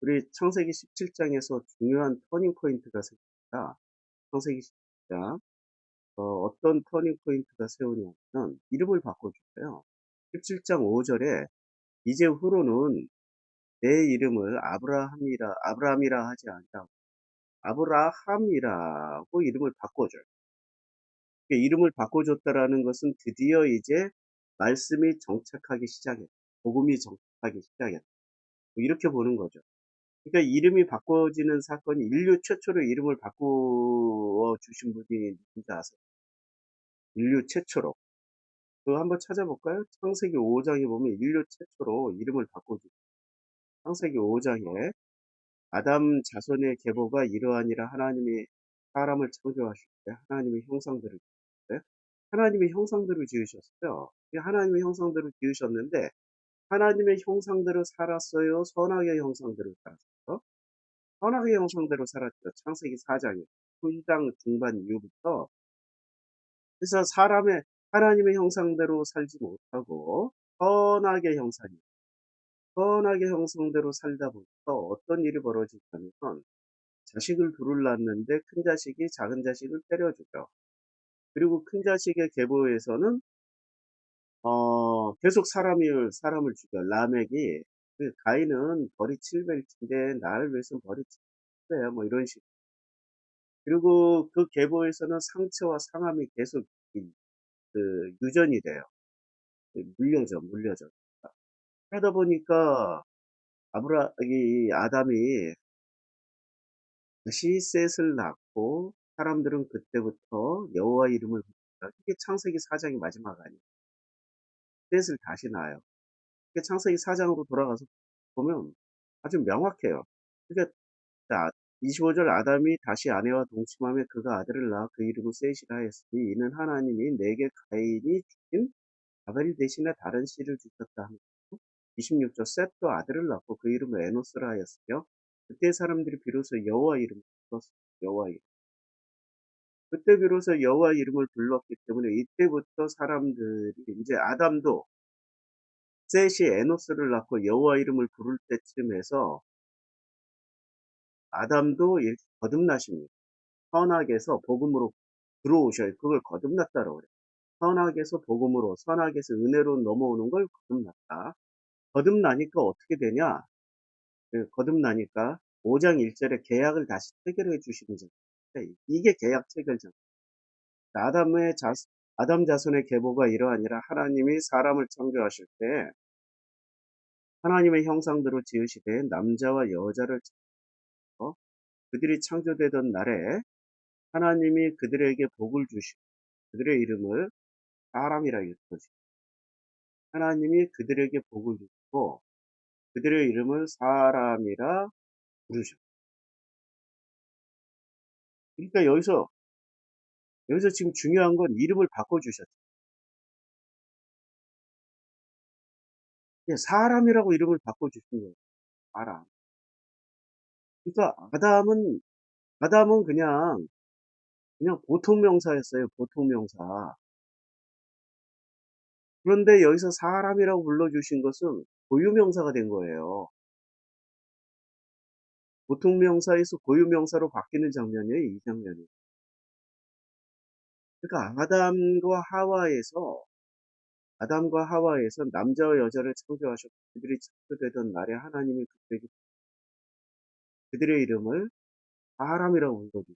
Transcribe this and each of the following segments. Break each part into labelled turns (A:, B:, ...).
A: 우리 창세기 17장에서 중요한 터닝 포인트가 생깁니다. 창세기 17장 어떤 터닝 포인트가 세우냐면 이름을 바꿔줬어요. 17장 5절에 이제 후로는 내 이름을 아브라함이라 하지 않자 아브라함이라고 이름을 바꿔줘요. 이름을 바꿔줬다라는 것은 드디어 이제 말씀이 정착하기 시작했다. 복음이 정착하기 시작했다. 뭐 이렇게 보는 거죠. 그러니까 이름이 바꿔지는 사건이 인류 최초로 이름을 바꾸어 주신 분이 누군지 아세요? 인류 최초로. 그거 한번 찾아볼까요? 창세기 5장에 보면 인류 최초로 이름을 바꿔주죠. 창세기 5장에 아담 자손의 계보가 이러하니라 하나님이 사람을 창조하실 때 하나님의 형상대로 지으셨어요. 하나님의 형상대로 지으셨어요. 하나님의 형상대로 지으셨는데 하나님의 형상대로 살았어요? 선악의 형상대로 살았어요? 선악의 형상대로 살았죠. 창세기 4장에 9장 중반 이후부터. 그래서 하나님의 형상대로 살지 못하고 선악의 형상대로 살다 보니까 어떤 일이 벌어지냐면 자식을 둘을 낳는데 큰 자식이 작은 자식을 때려주죠. 그리고 큰 자식의 계보에서는 계속 사람을 죽여. 라멕이 가인은 벌이 700인데 나를 위해서는 벌이 700야 뭐 이런 식. 그리고 그 계보에서는 상처와 상함이 계속 유전이 돼요. 물려져. 그러다 보니까 이 아담이 다시 셋을 낳고 사람들은 그때부터 여호와 이름을 부르다. 이게 창세기 4장이 마지막 아니에요. 셋을 다시 낳아요. 이게 창세기 4장으로 돌아가서 보면 아주 명확해요. 그러니까 25절 아담이 다시 아내와 동침하며 그가 아들을 낳아 그 이름을 셋이라 하였으니 이는 하나님이 내게 가인이 죽인 아벨 대신에 다른 씨를 주셨다 하며 26절 셋도 아들을 낳고 그 이름을 에노스라 하였으며 그때 사람들이 비로소 여호와 이름을 불렀어요. 여호와 이름. 그때 비로소 여호와 이름을 불렀기 때문에 이때부터 사람들이 이제 아담도 셋이 에노스를 낳고 여호와 이름을 부를 때쯤에서 아담도 이렇게 거듭나십니다. 선악에서 복음으로 들어오셔요. 그걸 거듭났다라고 그래요. 선악에서 복음으로, 선악에서 은혜로 넘어오는 걸 거듭났다. 거듭나니까 어떻게 되냐? 거듭나니까 5장 1절에 계약을 다시 체결해 주시는 점. 이게 계약 체결점. 아담 자손의 계보가 이러하니라 하나님이 사람을 창조하실 때 하나님의 형상대로 지으시되 남자와 여자를 창조 그들이 창조되던 날에 하나님이 그들에게 복을 주시고 그들의 이름을 사람이라 일컬으시고 하나님이 그들에게 복을 주시고 그들의 이름을 사람이라 부르셨고 그러니까 여기서 지금 중요한 건 이름을 바꿔주셨죠. 사람이라고 이름을 바꿔주신 거예요. 사람. 그러니까 아담은 그냥 보통 명사였어요. 보통 명사. 그런데 여기서 사람이라고 불러주신 것은 고유명사가 된 거예요. 보통 명사에서 고유명사로 바뀌는 장면이에요. 이 장면이. 그러니까 아담과 하와에서 남자와 여자를 창조하셨고 그들이 창조되던 날에 하나님이 그들의 이름을 사람이라고 불러주신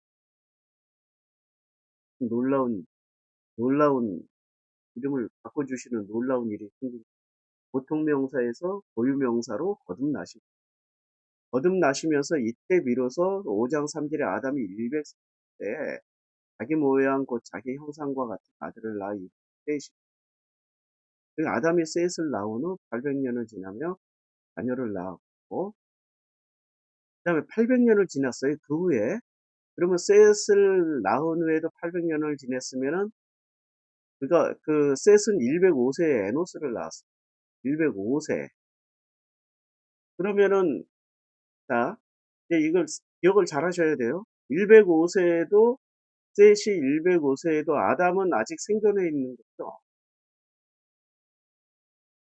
A: 놀라운 이름을 바꿔주시는 놀라운 일이 생깁니다. 보통 명사에서 고유 명사로 거듭나시면서 이때 비로소 5장 3절에 아담이 100세 때 자기 모양 곧 자기 형상과 같은 아들을 낳아 셋이 아담이 셋을 낳은 후 800년을 지나며 자녀를 낳았고 그 다음에 800년을 지났어요. 그 후에 그러면 셋을 낳은 후에도 800년을 지냈으면은 그러니까 그 셋은 105세에 에노스를 낳았어요. 105세. 그러면은 자 이제 이걸 기억을 잘 하셔야 돼요. 105세에도 셋이 105세에도 아담은 아직 생존해 있는 거죠.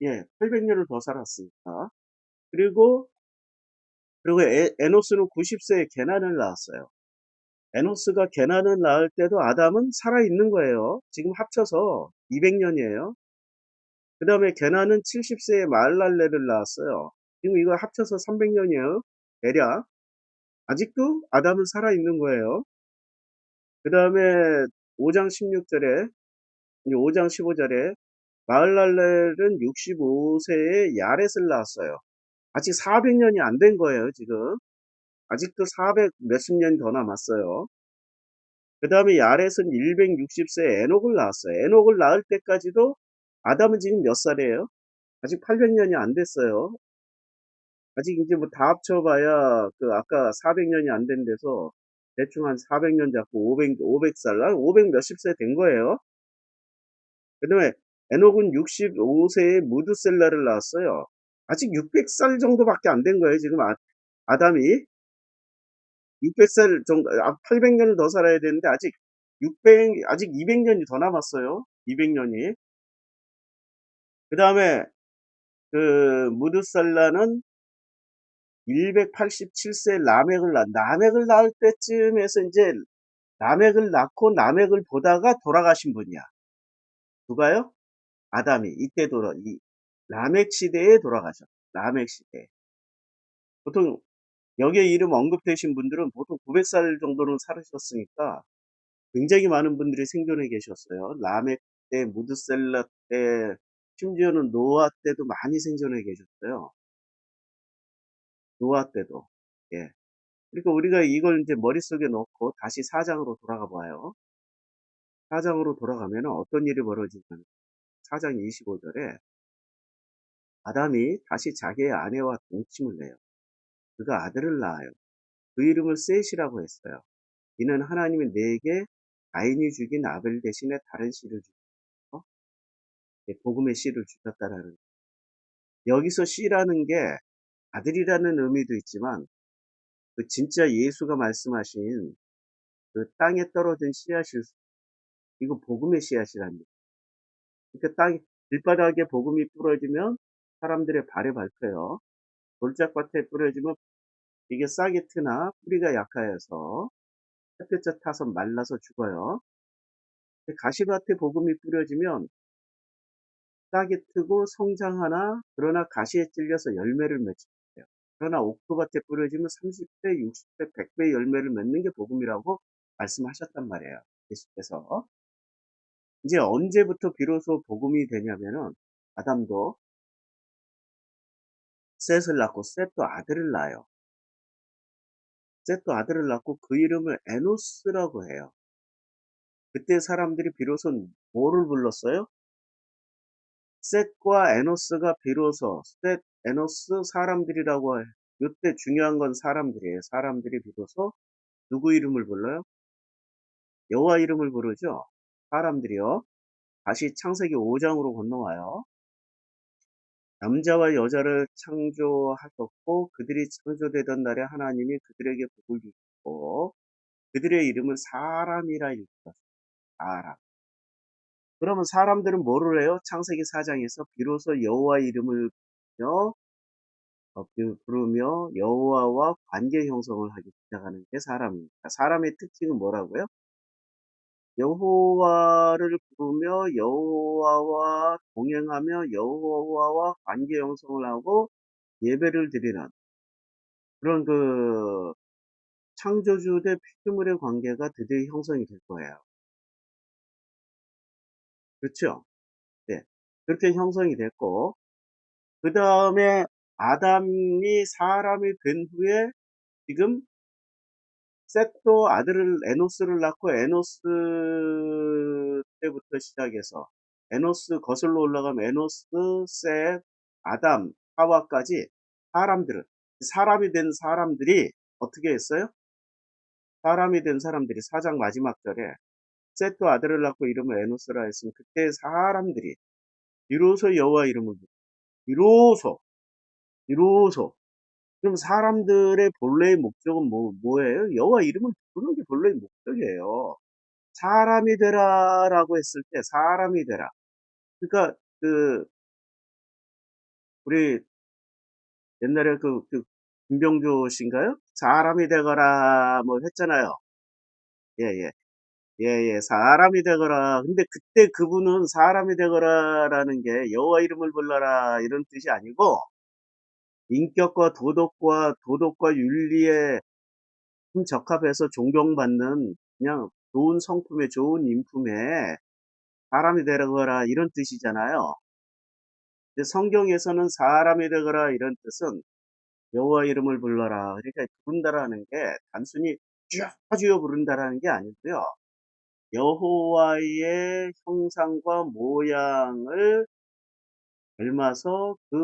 A: 예, 800년을 더 살았으니까. 그리고 그리고 에노스는 90세에 게난을 낳았어요. 에노스가 게난을 낳을 때도 아담은 살아있는 거예요. 지금 합쳐서 200년이에요. 그 다음에 게난은 70세에 마할랄레를 낳았어요. 지금 이거 합쳐서 300년이에요. 대략. 아직도 아담은 살아있는 거예요. 그 다음에 5장 16절에, 이제 5장 15절에 마할랄렐은 65세에 야렛을 낳았어요. 아직 400년이 안 된 거예요, 지금. 아직도 400 몇십 년 더 남았어요. 그 다음에 야렛은 160세에 에녹을 낳았어요. 에녹을 낳을 때까지도 아담은 지금 몇 살이에요? 아직 800년이 안 됐어요. 아직 이제 뭐 다 합쳐봐야 그 아까 400년이 안 된 데서 대충 한 400년 잡고 500살, 500 몇십 세 된 거예요. 그 다음에 에녹은 65세에 무드셀라를 낳았어요. 아직 600살 정도밖에 안 된 거예요. 지금 아담이 600살 정도, 800년을 더 살아야 되는데 아직 200년이 더 남았어요. 200년이. 그 다음에 그 무드살라는 187세 라멕을 낳을 때쯤에서 이제 라멕을 낳고 라멕을 보다가 돌아가신 분이야. 누가요? 아담이 이때 이 라멕 시대에 돌아가죠. 라멕 시대. 보통 여기에 이름 언급되신 분들은 보통 900살 정도는 살으셨으니까 굉장히 많은 분들이 생존해 계셨어요. 라멕 때, 무드셀라 때, 심지어는 노아 때도 많이 생존해 계셨어요. 노아 때도. 예. 그러니까 우리가 이걸 이제 머릿속에 넣고 다시 사장으로 돌아가 봐요. 사장으로 돌아가면 어떤 일이 벌어지냐면 4장 25절에 아담이 다시 자기의 아내와 동침을 해요. 그가 아들을 낳아요. 그 이름을 셋이라고 했어요. 이는 하나님이 내게 가인이 죽인 아벨 대신에 다른 씨를 주셔서 복음의 씨를 주셨다라는, 여기서 씨라는 게 아들이라는 의미도 있지만 그 진짜 예수가 말씀하신 그 땅에 떨어진 씨앗일 이거 복음의 씨앗이랍니다. 그러니까 길바닥에 복음이 뿌려지면 사람들의 발에 밟혀요. 돌짝밭에 뿌려지면 이게 싹이 트나 뿌리가 약하여서 햇볕에 타서 말라서 죽어요. 가시밭에 복음이 뿌려지면 싹이 트고 성장하나 그러나 가시에 찔려서 열매를 맺어요. 그러나 옥토밭에 뿌려지면 30배, 60배, 100배 열매를 맺는 게 복음이라고 말씀하셨단 말이에요. 예수께서. 이제 언제부터 비로소 복음이 되냐면은 아담도 셋을 낳고 셋도 아들을 낳아요. 셋도 아들을 낳고 그 이름을 에노스라고 해요. 그때 사람들이 비로소 뭐를 불렀어요? 셋과 에노스가 비로소 셋, 에노스 사람들이라고 해요. 이때 중요한 건 사람들이에요. 사람들이 비로소 누구 이름을 불러요? 여호와 이름을 부르죠. 사람들이요. 다시 창세기 5장으로 건너와요. 남자와 여자를 창조하셨고 그들이 창조되던 날에 하나님이 그들에게 복을 주셨고 그들의 이름은 사람이라 일컬었어요. 사람. 그러면 사람들은 뭐를 해요? 창세기 4장에서 비로소 여호와 이름을 부르며 여호와와 관계 형성을 하기 시작하는 게 사람입니다. 사람의 특징은 뭐라고요? 여호와를 부르며 여호와와 동행하며 여호와와 관계 형성을 하고 예배를 드리는 그런 그 창조주 대 피조물의 관계가 드디어 형성이 될 거예요. 그렇죠? 네. 그렇게 형성이 됐고 그 다음에 아담이 사람이 된 후에 지금 셋도 아들을 에노스를 낳고 에노스 때부터 시작해서 에노스 거슬러 올라가면 에노스, 셋, 아담, 하와까지 사람이 된 사람들이 어떻게 했어요? 사람이 된 사람들이 4장 마지막 절에 셋도 아들을 낳고 이름을 에노스라 했으면 그때 사람들이 비로소 여호와 이름을 비로소 비로소 그럼 사람들의 본래의 목적은 뭐예요? 여호와 이름을 부르는 게 본래의 목적이에요. 사람이 되라라고 했을 때 사람이 되라. 그러니까 그 우리 옛날에 김병조 씨인가요? 사람이 되거라 뭐 했잖아요. 예예. 예예. 사람이 되거라. 근데 그때 그분은 사람이 되거라라는 게 여호와 이름을 불러라 이런 뜻이 아니고 인격과 도덕과 윤리에 적합해서 존경받는 그냥 좋은 성품에 좋은 인품에 사람이 되거라 이런 뜻이잖아요. 근데 성경에서는 사람이 되거라 이런 뜻은 여호와 이름을 불러라. 그러니까 부른다라는 게 단순히 주여 부른다라는 게 아니고요. 여호와의 형상과 모양을 닮아서 그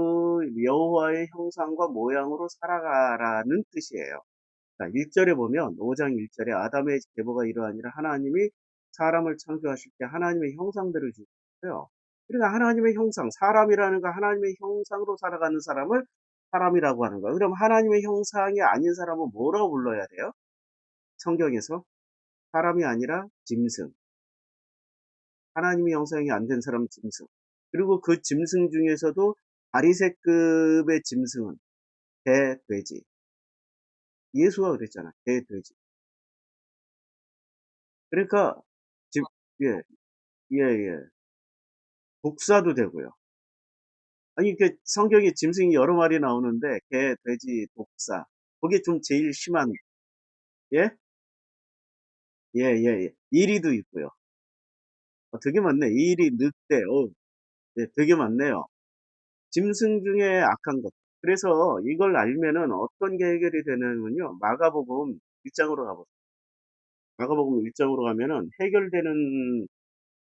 A: 여호와의 형상과 모양으로 살아가라는 뜻이에요. 자, 1절에 보면 5장 1절에 아담의 계보가 이러하니라 하나님이 사람을 창조하실 때 하나님의 형상대로 지으셨어요. 그러니까 하나님의 형상, 사람이라는 거 하나님의 형상으로 살아가는 사람을 사람이라고 하는 거예요. 그럼 하나님의 형상이 아닌 사람은 뭐라고 불러야 돼요? 성경에서 사람이 아니라 짐승. 하나님의 형상이 안 된 사람은 짐승. 그리고 그 짐승 중에서도 바리새급의 짐승은 개, 돼지. 예수가 그랬잖아. 개, 돼지. 그러니까 집, 예, 예, 예. 독사도 되고요. 아니, 그 성경에 짐승이 여러 마리 나오는데 개, 돼지, 독사. 그게 좀 제일 심한, 예? 예, 예, 예. 이리도 있고요. 되게 많네. 이리, 늑대, 예, 되게 많네요. 짐승 중에 악한 것. 그래서 이걸 알면은 어떤 게 해결이 되냐면요. 마가복음 1장으로 가보세요. 마가복음 1장으로 가면은 해결되는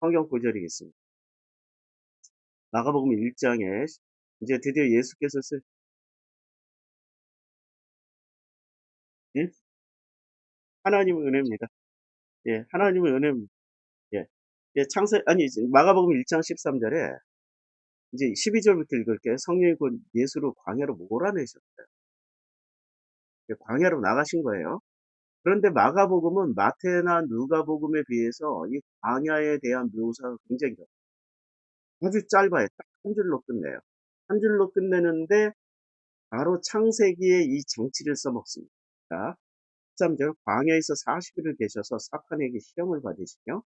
A: 성경 구절이 있습니다. 마가복음 1장에 이제 드디어 예수께서 예? 하나님의 은혜입니다. 예, 하나님의 은혜입니다. 예. 예, 아니, 이제 마가복음 1장 13절에 이제 12절부터 읽을게요. 성령이 곧 예수를 광야로 몰아내셨어요. 예, 광야로 나가신 거예요. 그런데 마가복음은 마태나 누가복음에 비해서 이 광야에 대한 묘사가 굉장히 아주 짧아요. 딱 한 줄로 끝내요. 한 줄로 끝내는데 바로 창세기에 이 장치를 써먹습니다. 자, 13절 광야에서 40일을 계셔서 사탄에게 시험을 받으시며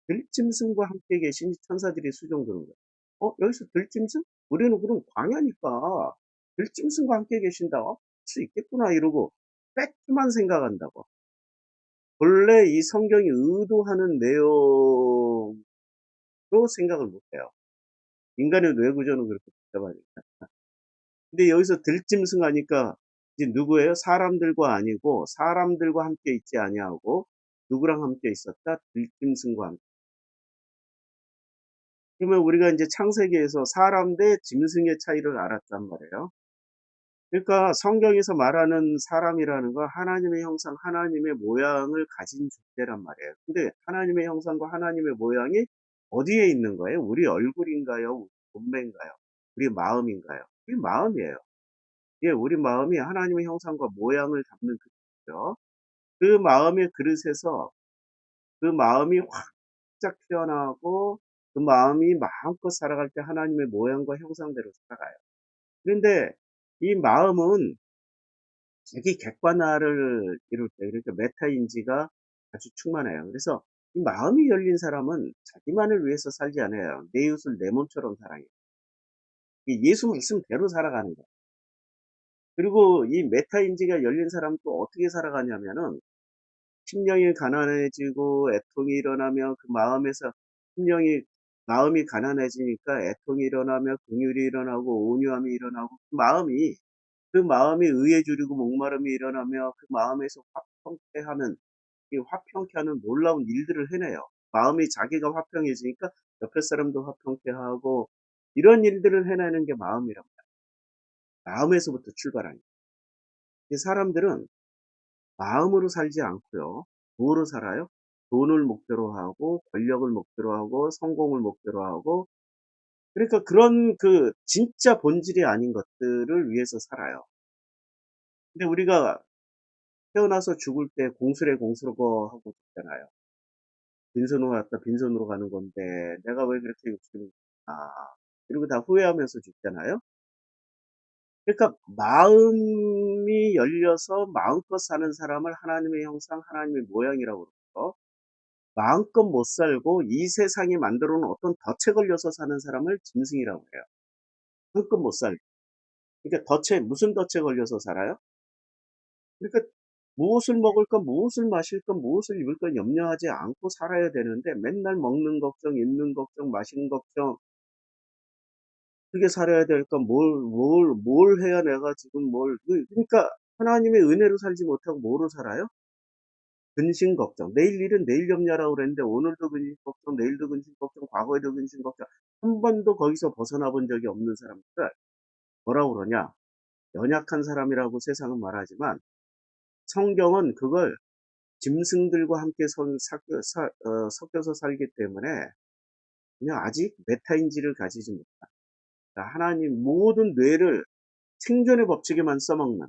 A: 들짐승과 함께 계신 천사들이 수종드는 거예요. 여기서 들짐승? 우리는 그럼 광야니까 들짐승과 함께 계신다. 할 수 있겠구나 이러고 팩트만 생각한다고. 본래 이 성경이 의도하는 내용으로 생각을 못해요. 인간의 뇌구조는 그렇게 복잡하니까. 근데 여기서 들짐승 하니까 이제 누구예요? 사람들과 아니고 사람들과 함께 있지 아니하고 누구랑 함께 있었다? 들짐승과 함께. 그러면 우리가 이제 창세기에서 사람 대 짐승의 차이를 알았단 말이에요. 그러니까 성경에서 말하는 사람이라는 건 하나님의 형상, 하나님의 모양을 가진 존재란 말이에요. 근데 하나님의 형상과 하나님의 모양이 어디에 있는 거예요? 우리 얼굴인가요? 우리 몸매인가요? 우리 마음인가요? 우리 마음이에요. 예, 우리 마음이 하나님의 형상과 모양을 담는 그릇이죠. 그 마음의 그릇에서 그 마음이 활짝 피어나고 그 마음이 마음껏 살아갈 때 하나님의 모양과 형상대로 살아가요. 그런데 이 마음은 자기 객관화를 이룰 때, 그러니까 메타인지가 아주 충만해요. 그래서 이 마음이 열린 사람은 자기만을 위해서 살지 않아요. 내 이웃을 내 몸처럼 사랑해요. 이 예수 말씀대로 살아가는 거예요. 그리고 이 메타인지가 열린 사람은 또 어떻게 살아가냐면은 심령이 가난해지고 애통이 일어나며 그 마음에서 심령이 마음이 가난해지니까 애통이 일어나며 긍휼이 일어나고 온유함이 일어나고 그 마음이 의에 주리고 목마름이 일어나며 그 마음에서 화평케 하는 놀라운 일들을 해내요. 마음이 자기가 화평해지니까 옆에 사람도 화평케 하고 이런 일들을 해내는 게 마음이란 말이에요. 마음에서부터 출발하니까. 이 사람들은 마음으로 살지 않고요. 뭐로 살아요? 돈을 목표로 하고 권력을 목표로 하고 성공을 목표로 하고 그러니까 그런 그 진짜 본질이 아닌 것들을 위해서 살아요. 근데 우리가 태어나서 죽을 때 공수래 공수고 하고 죽잖아요. 빈손으로 왔다 빈손으로 가는 건데 내가 왜 그렇게 욕심을 아 이러고 다 후회하면서 죽잖아요. 그러니까 마음이 열려서 마음껏 사는 사람을 하나님의 형상, 하나님의 모양이라고 그러고, 마음껏 못 살고 이 세상이 만들어 놓은 어떤 덫에 걸려서 사는 사람을 짐승이라고 해요. 마음껏 못 살고. 그러니까 덫에, 무슨 덫에 걸려서 살아요? 그러니까 무엇을 먹을까, 무엇을 마실까, 무엇을 입을까 염려하지 않고 살아야 되는데 맨날 먹는 걱정, 입는 걱정, 마시는 걱정, 어떻게 살아야 될까, 뭘 해야 내가 지금 그러니까 하나님의 은혜로 살지 못하고 뭐로 살아요? 근심 걱정. 내일 일은 내일 염려라고 그랬는데 오늘도 근심 걱정, 내일도 근심 걱정, 과거에도 근심 걱정. 한 번도 거기서 벗어나 본 적이 없는 사람들, 뭐라고 그러냐? 연약한 사람이라고 세상은 말하지만 성경은 그걸 짐승들과 함께 섞여서 살기 때문에 그냥 아직 메타인지를 가지지 못한, 그러니까 하나님 모든 뇌를 생존의 법칙에만 써먹는,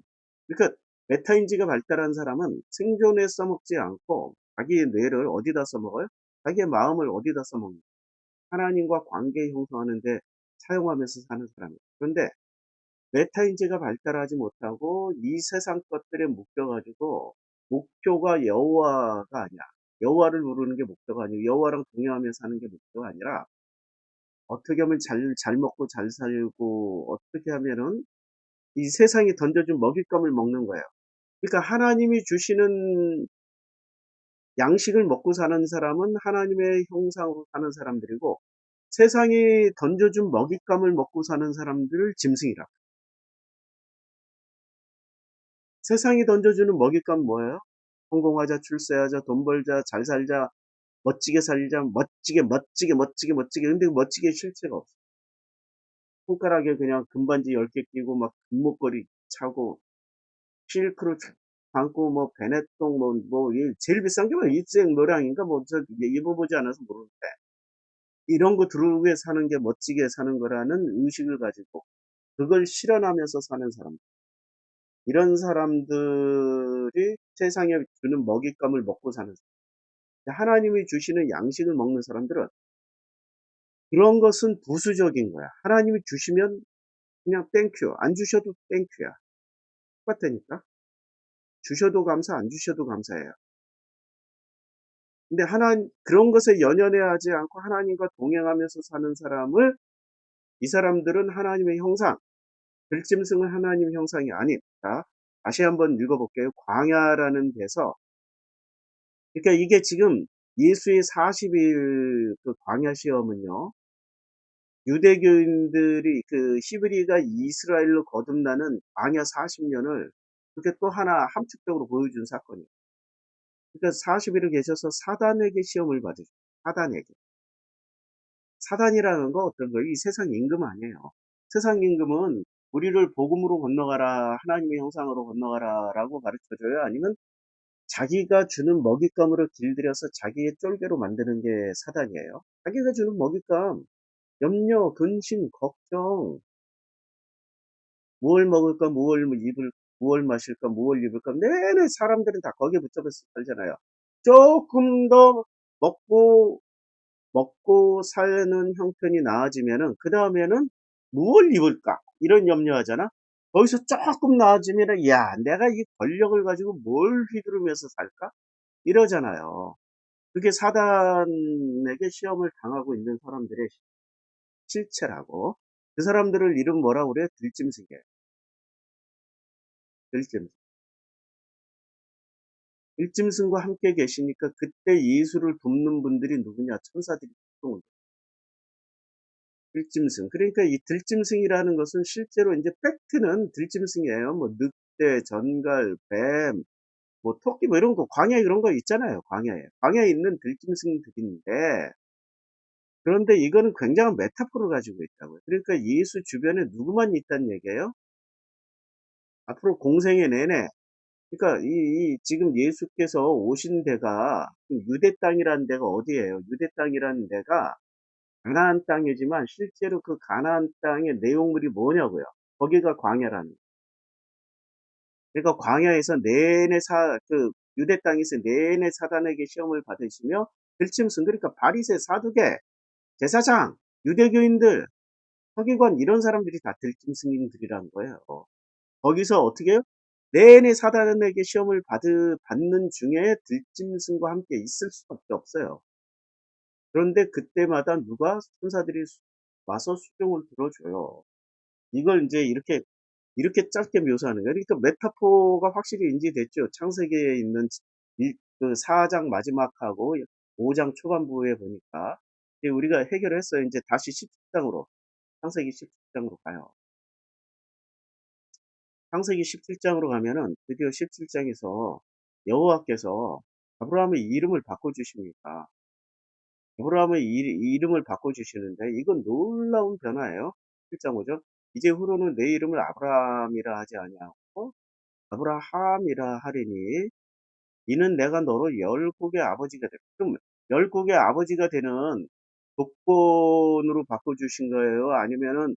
A: 그러니까 메타인지가 발달한 사람은 생존에 써먹지 않고 자기의 뇌를 어디다 써먹어요? 자기의 마음을 어디다 써먹는, 하나님과 관계 형성하는데 사용하면서 사는 사람이에요. 그런데 메타인지가 발달하지 못하고 이 세상 것들에 묶여가지고, 목표가 여호와가 아니야. 여호와를 부르는 게 목표가 아니고 여호와랑 동행하며 사는 게 목표가 아니라 어떻게 하면 잘 먹고 잘 살고 어떻게 하면은 이 세상이 던져준 먹잇감을 먹는 거예요. 그러니까 하나님이 주시는 양식을 먹고 사는 사람은 하나님의 형상으로 사는 사람들이고, 세상이 던져준 먹잇감을 먹고 사는 사람들을 짐승이라. 세상이 던져주는 먹잇감 뭐예요? 성공하자, 출세하자, 돈 벌자, 잘 살자, 멋지게 살자, 멋지게, 멋지게, 멋지게, 멋지게. 근데 멋지게 실체가 없어. 손가락에 그냥 금반지 10개 끼고 막 금목걸이 차고 실크로 감고 뭐 베네똥 제일 비싼 게 뭐 일생 노량인가 뭐 저 입어보지 않아서 모르는데, 이런 거 들고 사는 게 멋지게 사는 거라는 의식을 가지고 그걸 실현하면서 사는 사람, 이런 사람들이 세상에 주는 먹잇감을 먹고 사는 사람. 하나님이 주시는 양식을 먹는 사람들은 그런 것은 부수적인 거야. 하나님이 주시면 그냥 땡큐, 안 주셔도 땡큐야. 똑같다니까. 주셔도 감사, 안 주셔도 감사해요. 근데 그런 것에 연연해하지 않고 하나님과 동행하면서 사는 사람을, 이 사람들은 하나님의 형상, 들짐승은 하나님의 형상이 아닙니다. 다시 한번 읽어볼게요. 광야라는 데서, 그러니까 이게 지금 예수의 40일 그 광야 시험은요, 유대교인들이 그 히브리가 이스라엘로 거듭나는 광야 40년을 그렇게 또 하나 함축적으로 보여준 사건이에요. 그러니까 40일을 계셔서 사단에게 시험을 받으죠. 사단에게. 사단이라는 거 어떤 거예요? 이 세상 임금 아니에요. 세상 임금은 우리를 복음으로 건너가라, 하나님의 형상으로 건너가라라고 가르쳐줘요? 아니면 자기가 주는 먹잇감으로 길들여서 자기의 쫄개로 만드는 게 사단이에요? 자기가 주는 먹잇감, 염려, 근심, 걱정, 무엇 먹을까, 무엇 마실까, 무엇 입을까, 내내 사람들은 다 거기에 붙잡혀서 살잖아요. 조금 더 먹고 사는 형편이 나아지면은 그 다음에는 무엇을 입을까 이런 염려하잖아. 거기서 조금 나아지면은 야, 내가 이 권력을 가지고 뭘 휘두르면서 살까 이러잖아요. 그게 사단에게 시험을 당하고 있는 사람들의 실체라고. 그 사람들을 이름 뭐라고 그래? 들짐승이에요. 들짐승. 들짐승과 함께 계시니까 그때 예수를 돕는 분들이 누구냐? 천사들이 보통 들짐승. 그러니까 이 들짐승이라는 것은 실제로 이제 팩트는 들짐승이에요. 뭐 늑대, 전갈, 뱀, 뭐 토끼 뭐 이런 거 광야에 그런 거 있잖아요. 광야에 있는 들짐승들인데, 그런데 이거는 굉장한 메타포를 가지고 있다고요. 그러니까 예수 주변에 누구만 있다는 얘기예요? 앞으로 공생애 내내. 그러니까 지금 예수께서 오신 데가 유대 땅이라는 데가 어디예요? 유대 땅이라는 데가 가나안 땅이지만 실제로 그 가나안 땅의 내용물이 뭐냐고요. 거기가 광야라는. 그러니까 광야에서 유대 땅에서 내내 사단에게 시험을 받으시며 들짐승, 그러니까 바리새, 사두개, 제사장, 유대교인들, 서기관 이런 사람들이 다 들짐 승인들이라는 거예요. 거기서 어떻게 해요? 내내 사단에게 시험을 받는 중에 들짐승과 함께 있을 수밖에 없어요. 그런데 그때마다 누가 천사들이 와서 수종을 들어줘요. 이걸 이제 이렇게 짧게 묘사하는 거예요. 그러니까 메타포가 확실히 인지됐죠. 창세기에 있는 그 4장 마지막하고 5장 초반부에 보니까 이제 우리가 해결했어요. 이제 다시 17장으로 창세기 17장으로 가요. 창세기 17장으로 가면은 드디어 17장에서 여호와께서 아브라함의 이름을 바꿔주십니다. 아브라함의 이름을 바꿔주시는데 이건 놀라운 변화예요. 17장 5절. 이제 후로는 내 이름을 아브라함이라 하지 아니하고 아브라함이라 하리니 이는 내가 너로 열국의 아버지가 될. 그럼 열국의 아버지가 되는 조건으로 바꿔주신 거예요? 아니면은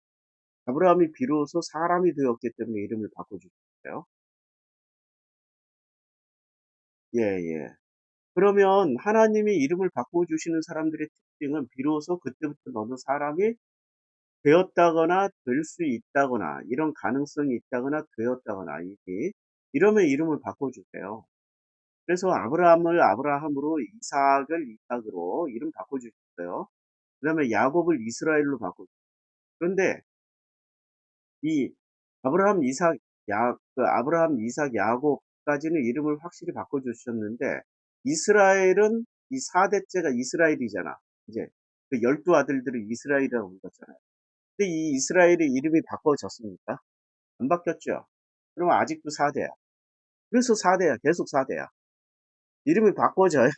A: 아브라함이 비로소 사람이 되었기 때문에 이름을 바꿔주신 거예요? 예, 예. 그러면 하나님이 이름을 바꿔주시는 사람들의 특징은 비로소 그때부터 너는 사람이 되었다거나 될 수 있다거나 이런 가능성이 있다거나 되었다거나 이러면 이름을 바꿔주세요. 그래서 아브라함을 아브라함으로 이삭을 이삭으로 이름 바꿔주셨어요. 그 다음에 야곱을 이스라엘로 바꿔주셨어요. 그런데 이 아브라함, 이삭, 야곱까지는 이름을 확실히 바꿔주셨는데 이스라엘은 이 4대째가 이스라엘이잖아. 이제 그 12아들들을 이스라엘이라고 불렀잖아요. 근데 이 이스라엘의 이름이 바꿔졌습니까? 안 바뀌었죠. 그러면 아직도 4대야. 그래서 4대야. 계속 4대야. 이름이 바꿔져야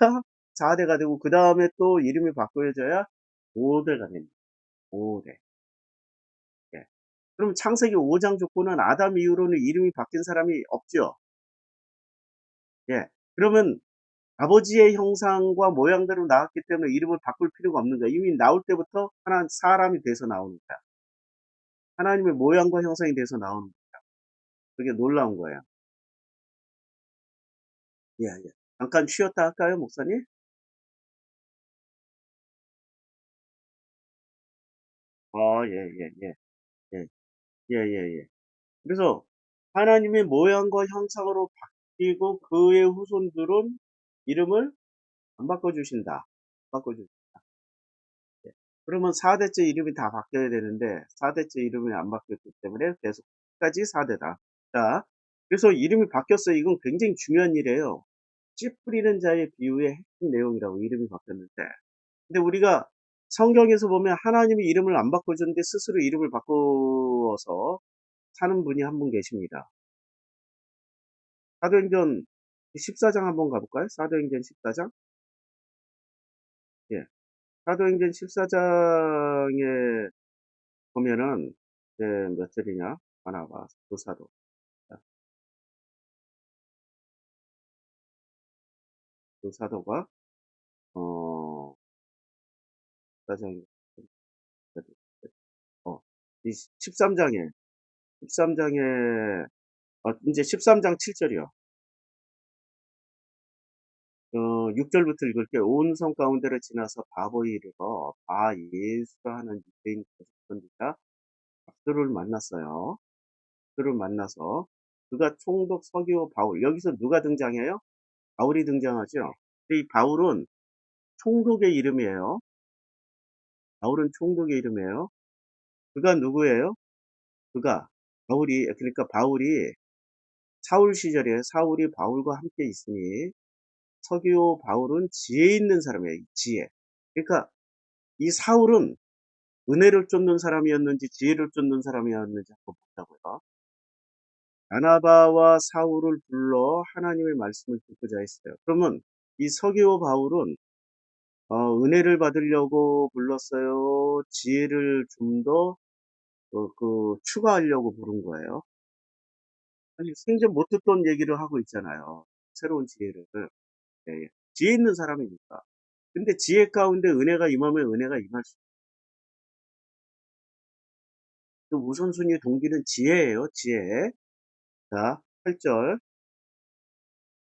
A: 4대가 되고 그 다음에 또 이름이 바꿔져야 5대가 됩니다. 5대. 예. 그럼 창세기 5장 조건은 아담 이후로는 이름이 바뀐 사람이 없죠. 예. 그러면 아버지의 형상과 모양대로 나왔기 때문에 이름을 바꿀 필요가 없는 거야. 이미 나올 때부터 하나 사람이 돼서 나오는 거야. 하나님의 모양과 형상이 돼서 나오는 거야. 그게 놀라운 거예요. 예, 예. 잠깐 쉬었다 할까요, 목사님? 예, 예, 예, 예, 예, 예, 예. 그래서 하나님의 모양과 형상으로 바뀌고 그의 후손들은 이름을 안 바꿔주신다. 바꿔주신다. 예. 그러면 4대째 이름이 다 바뀌어야 되는데 4대째 이름이 안 바뀌었기 때문에 계속 끝까지 4대다. 자, 그래서 이름이 바뀌었어요. 이건 굉장히 중요한 일이에요. 씨 뿌리는 자의 비유의 핵심 내용이라고 이름이 바뀌었는데 근데 우리가 성경에서 보면 하나님이 이름을 안 바꿔줬는데 스스로 이름을 바꾸어서 사는 분이 한 분 계십니다. 사도행전 14장 한번 가볼까요? 사도행전 14장? 예. 사도행전 14장에 보면은, 이제 몇 절이냐? 하나 봐. 도사도. 도사도가, 어, 14장, 이 13장에, 13장에, 이제 13장 7절이요. 6절부터 읽을게요. 온 성 가운데를 지나서 바보에 이르러 바 예수라 하는 유대인 거짓선지자 박두를 만났어요. 그를 만나서 그가 총독 서기오 바울 여기서 누가 등장해요? 바울이 등장하죠. 근데 이 바울은 총독의 이름이에요. 바울은 총독의 이름이에요. 그가 누구예요? 그가 그러니까 바울이 사울 시절에 사울이 바울과 함께 있으니 서기오 바울은 지혜 있는 사람이에요. 지혜. 그러니까 이 사울은 은혜를 쫓는 사람이었는지 지혜를 쫓는 사람이었는지 한번 보자고요. 바나바와 사울을 불러 하나님의 말씀을 듣고자 했어요. 그러면 이 서기오 바울은 은혜를 받으려고 불렀어요. 지혜를 좀 더 추가하려고 부른 거예요. 아니 생전 못 듣던 얘기를 하고 있잖아요. 새로운 지혜를. 예, 예. 지혜 있는 사람이니까. 근데 지혜 가운데 은혜가 임하면 은혜가 임할 수. 그 우선순위 동기는 지혜예요. 지혜. 자, 8절.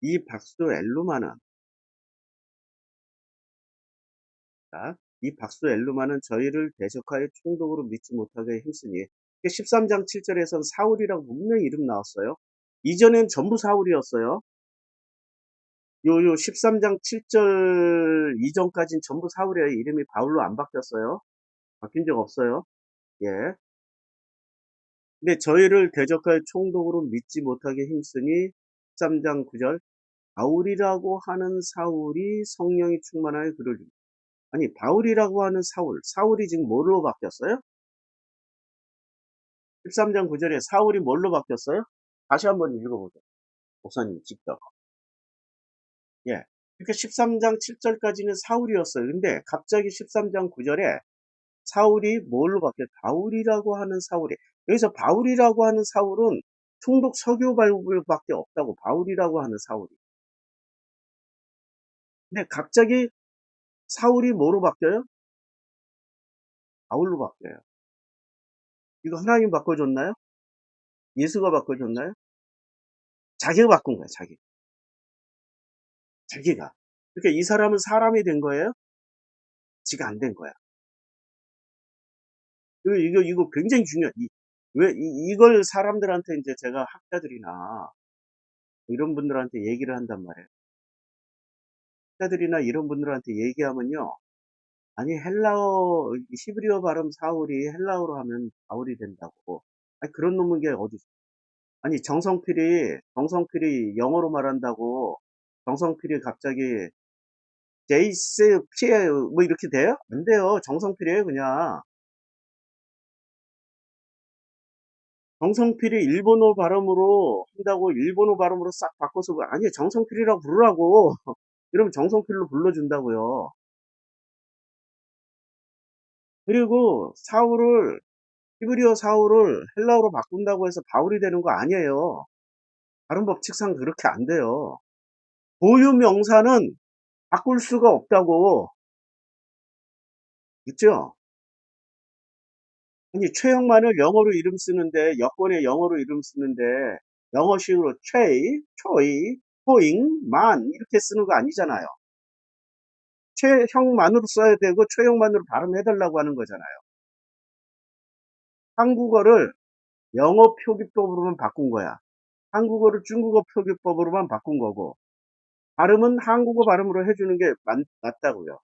A: 이 박수 엘루마는 자, 이 박수 엘루마는 저희를 대적하여 총독으로 믿지 못하게 힘쓰니 13장 7절에선 사울이라고 분명히 이름 나왔어요. 이전엔 전부 사울이었어요. 요 13장 7절 이전까지는 전부 사울이에요. 이름이 바울로 안 바뀌었어요. 바뀐 적 없어요. 예. 근데 저희를 대적하여 총독으로 믿지 못하게 힘쓰니 13장 9절 바울이라고 하는 사울이 성령이 충만하여 그를 아니 바울이라고 하는 사울이 지금 뭘로 바뀌었어요? 13장 9절에 사울이 뭘로 바뀌었어요? 다시 한번 읽어보죠. 목사님 직접. 예. 그러니까 13장 7절까지는 사울이었어요. 근데 갑자기 13장 9절에 사울이 뭘로 바뀌어요? 바울이라고 하는 사울이. 여기서 바울이라고 하는 사울은 총독 서교 발부밖에 없다고. 바울이라고 하는 사울이. 근데 갑자기 사울이 뭐로 바뀌어요? 바울로 바뀌어요. 이거 하나님 바꿔줬나요? 예수가 바꿔줬나요? 자기가 바꾼 거야, 자기가. 그러니까 이 사람은 사람이 된 거예요? 지가 안 된 거야. 이거 굉장히 중요해. 이걸 사람들한테 이제 제가 학자들이나 이런 분들한테 얘기를 한단 말이에요. 학자들이나 이런 분들한테 얘기하면요. 아니, 히브리어 발음 사울이 헬라어로 하면 바울이 된다고. 아니, 그런 놈은 게 어디 있어. 아니, 정성필이 영어로 말한다고, 정성필이 갑자기, 제이스, 피에, 뭐 이렇게 돼요? 안 돼요. 정성필이에요, 그냥. 정성필이 일본어 발음으로 한다고 일본어 발음으로 싹 바꿔서, 아니, 정성필이라고 부르라고. 이러면 정성필로 불러준다고요. 그리고 히브리어 사울을 헬라어로 바꾼다고 해서 바울이 되는 거 아니에요. 다른 법칙상 그렇게 안 돼요. 고유 명사는 바꿀 수가 없다고. 있죠? 아니, 최영만을 영어로 이름 쓰는데, 여권에 영어로 이름 쓰는데, 영어식으로 초이, 호잉, 만, 이렇게 쓰는 거 아니잖아요. 최형만으로 써야 되고, 최형만으로 발음해달라고 하는 거잖아요. 한국어를 영어 표기법으로만 바꾼 거야. 한국어를 중국어 표기법으로만 바꾼 거고, 발음은 한국어 발음으로 해주는 게 맞다고요.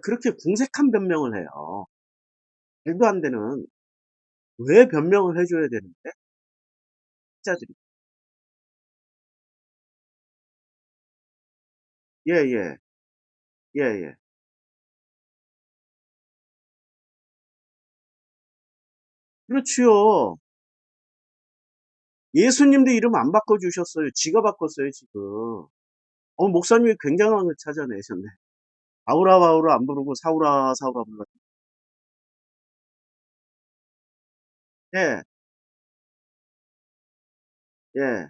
A: 그렇게 궁색한 변명을 해요. 말도 안 되는. 왜 변명을 해줘야 되는데? 학자들이. 예, 예, 예, 예. 그렇지요. 예수님도 이름 안 바꿔주셨어요. 지가 바꿨어요, 지금. 목사님이 굉장한 걸 찾아내셨네. 바울아 안 부르고 사울아 불렀. 예, 예.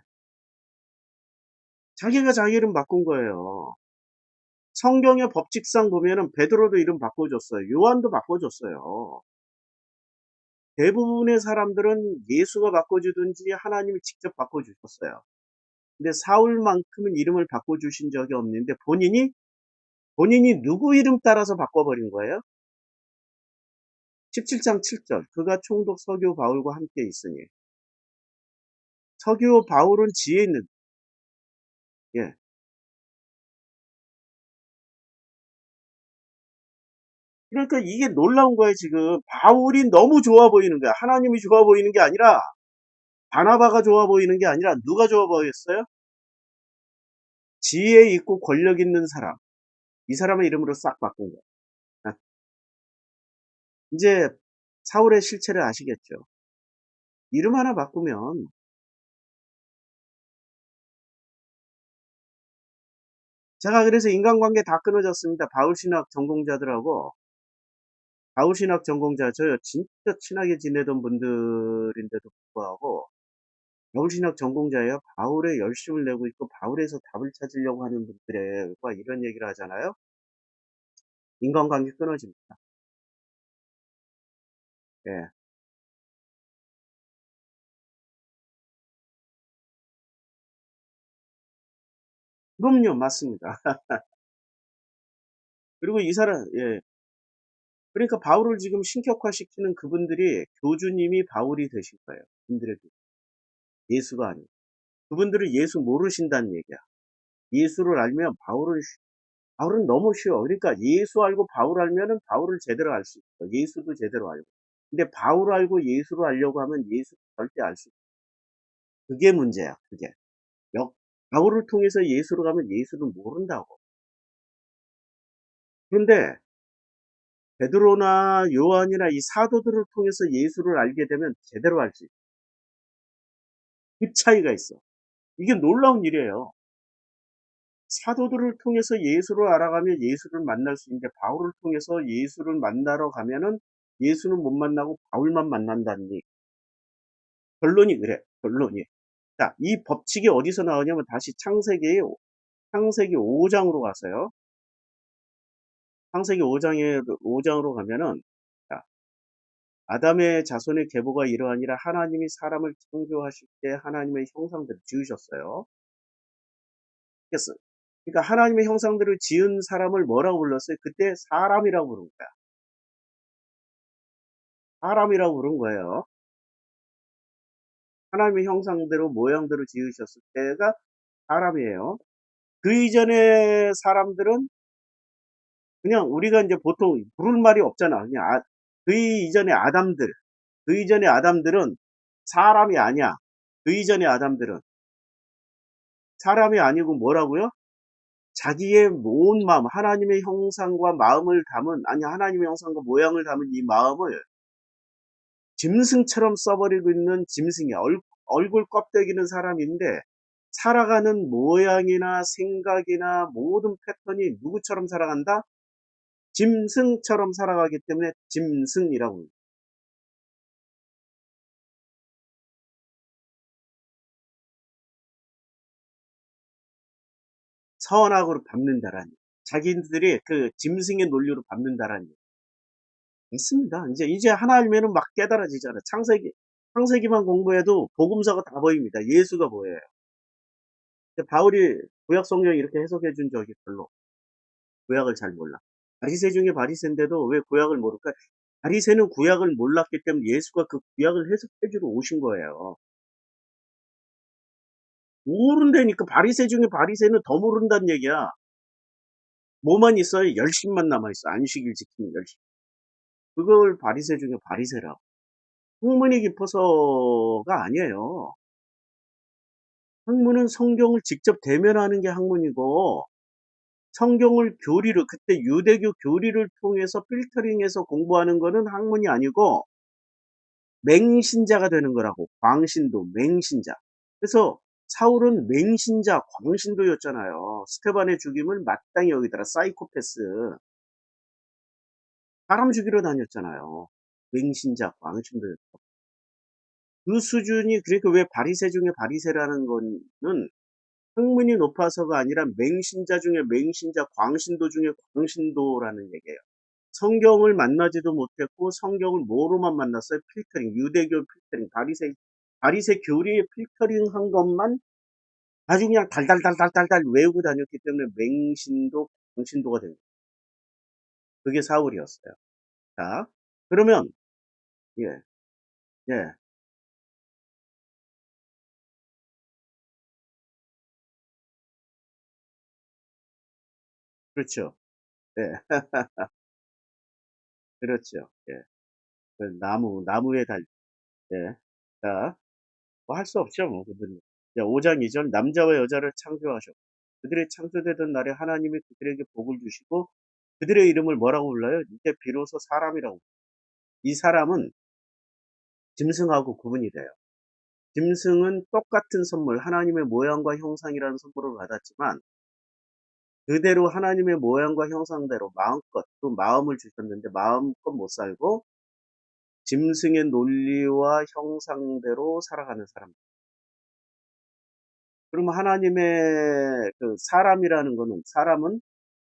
A: 자기가 자기 이름 바꾼 거예요. 성경의 법칙상 보면은 베드로도 이름 바꿔줬어요. 요한도 바꿔줬어요. 대부분의 사람들은 예수가 바꿔주든지 하나님이 직접 바꿔주셨어요. 근데 사울만큼은 이름을 바꿔주신 적이 없는데 본인이 누구 이름 따라서 바꿔버린 거예요? 17장 7절. 그가 총독 서기오 바울과 함께 있으니. 서기오 바울은 지혜 있는, 예. 그러니까 이게 놀라운 거예요, 지금. 바울이 너무 좋아 보이는 거야. 하나님이 좋아 보이는 게 아니라, 바나바가 좋아 보이는 게 아니라, 누가 좋아 보였어요? 지혜 있고 권력 있는 사람. 이 사람의 이름으로 싹 바꾼 거야. 아, 이제 사울의 실체를 아시겠죠? 이름 하나 바꾸면, 제가 그래서 인간관계 다 끊어졌습니다. 바울신학 전공자들하고, 바울신학 전공자, 저 진짜 친하게 지내던 분들인데도 불구하고, 바울신학 전공자예요. 바울에 열심을 내고 있고, 바울에서 답을 찾으려고 하는 분들과 이런 얘기를 하잖아요. 인간관계 끊어집니다. 예. 그럼요, 맞습니다. 그리고 이 사람, 예. 그러니까 바울을 지금 신격화시키는 그분들이 교주님이 바울이 되실 거예요. 그분들의 예수가 아니고. 그분들은 예수 모르신다는 얘기야. 예수를 알면 바울은 너무 쉬워. 그러니까 예수 알고 바울 알면은 바울을 제대로 알 수 있어. 예수도 제대로 알고. 근데 바울 알고 예수를 알려고 하면 예수 절대 알 수 없어. 그게 문제야. 그게. 바울을 통해서 예수로 가면 예수를 모른다고. 그런데 베드로나 요한이나 이 사도들을 통해서 예수를 알게 되면 제대로 알 수 있어. 그 차이가 있어. 이게 놀라운 일이에요. 사도들을 통해서 예수를 알아가면 예수를 만날 수 있는데 바울을 통해서 예수를 만나러 가면은 예수는 못 만나고 바울만 만난다는 얘기. 결론이 그래. 결론이. 자, 이 법칙이 어디서 나오냐면 다시 창세기 5장으로 가서요. 창세기 5장으로 가면은 자, 아담의 자손의 계보가 이러하니라 하나님이 사람을 창조하실 때 하나님의 형상대로 지으셨어요. 그래서 그러니까 하나님의 형상대로 지은 사람을 뭐라고 불렀어요? 그때 사람이라고 부른 거야. 사람이라고 부른 거예요. 하나님의 형상대로 모양대로 지으셨을 때가 사람이에요. 그 이전의 사람들은 그냥 우리가 이제 보통 부를 말이 없잖아. 그냥 그 이전의 아담들, 그 이전의 아담들은 사람이 아니야. 그 이전의 아담들은 사람이 아니고 뭐라고요? 자기의 온 마음, 하나님의 형상과 마음을 담은, 아니, 하나님의 형상과 모양을 담은 이 마음을 짐승처럼 써버리고 있는 짐승이야. 얼굴 껍데기는 사람인데, 살아가는 모양이나 생각이나 모든 패턴이 누구처럼 살아간다? 짐승처럼 살아가기 때문에 짐승이라고 해요. 선악으로 밟는다라니. 자기들이 그 짐승의 논리로 밟는다라니. 있습니다. 이제 하나 알면은 막 깨달아지잖아. 창세기만 공부해도 복음서가 다 보입니다. 예수가 보여요. 근데 바울이 구약 성경 이렇게 해석해 준 적이 별로. 구약을 잘 몰라. 바리새 중에 바리새인데도 왜 구약을 모를까? 바리새는 구약을 몰랐기 때문에 예수가 그 구약을 해석해 주러 오신 거예요. 모른다니까. 바리새 중에 바리새는 더 모른다는 얘기야. 뭐만 있어요? 열심만 남아있어. 안식일 지키는 열심. 그걸 바리새 중에 바리새라고. 학문이 깊어서가 아니에요. 학문은 성경을 직접 대면하는 게 학문이고, 성경을 그때 유대교 교리를 통해서 필터링해서 공부하는 거는 학문이 아니고, 맹신자가 되는 거라고. 광신도, 맹신자. 그래서 사울은 맹신자, 광신도였잖아요. 스테반의 죽임을 마땅히 여기더라. 사이코패스. 사람 죽이러 다녔잖아요. 맹신자, 광신도였고. 그 수준이, 그러니까 왜 바리새 중에 바리새라는 거는 학문이 높아서가 아니라 맹신자 중에 맹신자, 광신도 중에 광신도라는 얘기예요. 성경을 만나지도 못했고 성경을 뭐로만 만났어요? 필터링, 유대교 필터링, 바리새 교리에 필터링 한 것만 아주 그냥 달달달달달달 외우고 다녔기 때문에 맹신도, 광신도가 된 거예요. 그게 사울이었어요. 자, 그러면 예, 예, 그렇죠. 예, 그렇죠. 예, 그 나무에 예, 자, 뭐 할 수 없죠, 뭐 그분이. 자, 5장 2절 남자와 여자를 창조하셨고 그들의 창조되던 날에 하나님이 그들에게 복을 주시고 그들의 이름을 뭐라고 불러요? 이제 비로소 사람이라고. 이 사람은 짐승하고 구분이 돼요. 짐승은 똑같은 선물, 하나님의 모양과 형상이라는 선물을 받았지만 그대로 하나님의 모양과 형상대로 마음껏 그 마음을 주셨는데 마음껏 못 살고 짐승의 논리와 형상대로 살아가는 사람. 그러면 하나님의 그 사람이라는 거는 사람은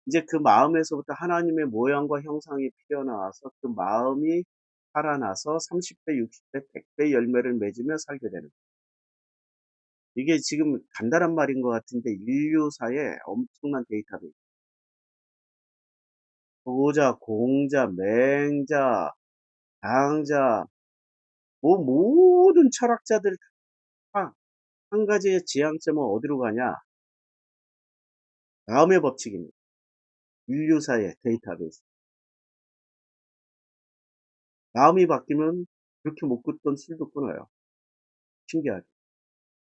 A: 이제 그 마음에서부터 하나님의 모양과 형상이 피어나와서 그 마음이 살아나서 30배, 60배, 100배 열매를 맺으며 살게 되는 거예요. 이게 지금 간단한 말인 것 같은데 인류사에 엄청난 데이터베이스. 소자, 공자, 맹자, 장자, 뭐 모든 철학자들 다 한 가지의 지향점은 어디로 가냐? 마음의 법칙입니다. 인류사의 데이터베이스. 마음이 바뀌면 그렇게 못 끊던 술도 끊어요. 신기하죠.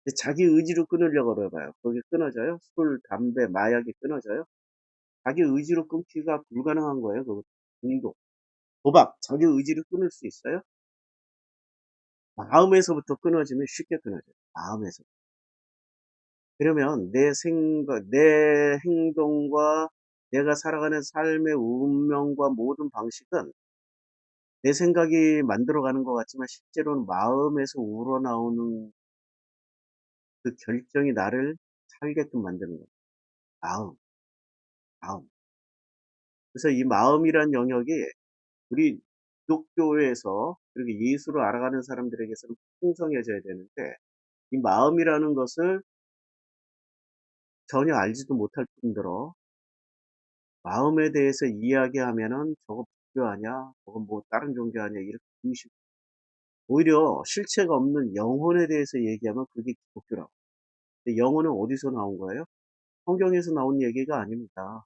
A: 근데 자기 의지로 끊으려고 그래봐요. 그게 끊어져요? 술, 담배, 마약이 끊어져요? 자기 의지로 끊기가 불가능한 거예요. 그거 중독, 도박, 자기 의지로 끊을 수 있어요? 마음에서부터 끊어지면 쉽게 끊어져요. 마음에서. 그러면 내 생각, 내 행동과 내가 살아가는 삶의 운명과 모든 방식은 내 생각이 만들어가는 것 같지만 실제로는 마음에서 우러나오는 그 결정이 나를 살게끔 만드는 거예요. 마음, 마음. 그래서 이 마음이란 영역이 우리 기독교에서 그리고 예수를 알아가는 사람들에게서는 풍성해져야 되는데 이 마음이라는 것을 전혀 알지도 못할 뿐더러 마음에 대해서 이야기하면은 저거 불교 아냐? 저건 뭐 다른 종교 아냐? 이렇게 의심. 오히려 실체가 없는 영혼에 대해서 얘기하면 그게 기독교라고. 근데 영혼은 어디서 나온 거예요? 성경에서 나온 얘기가 아닙니다.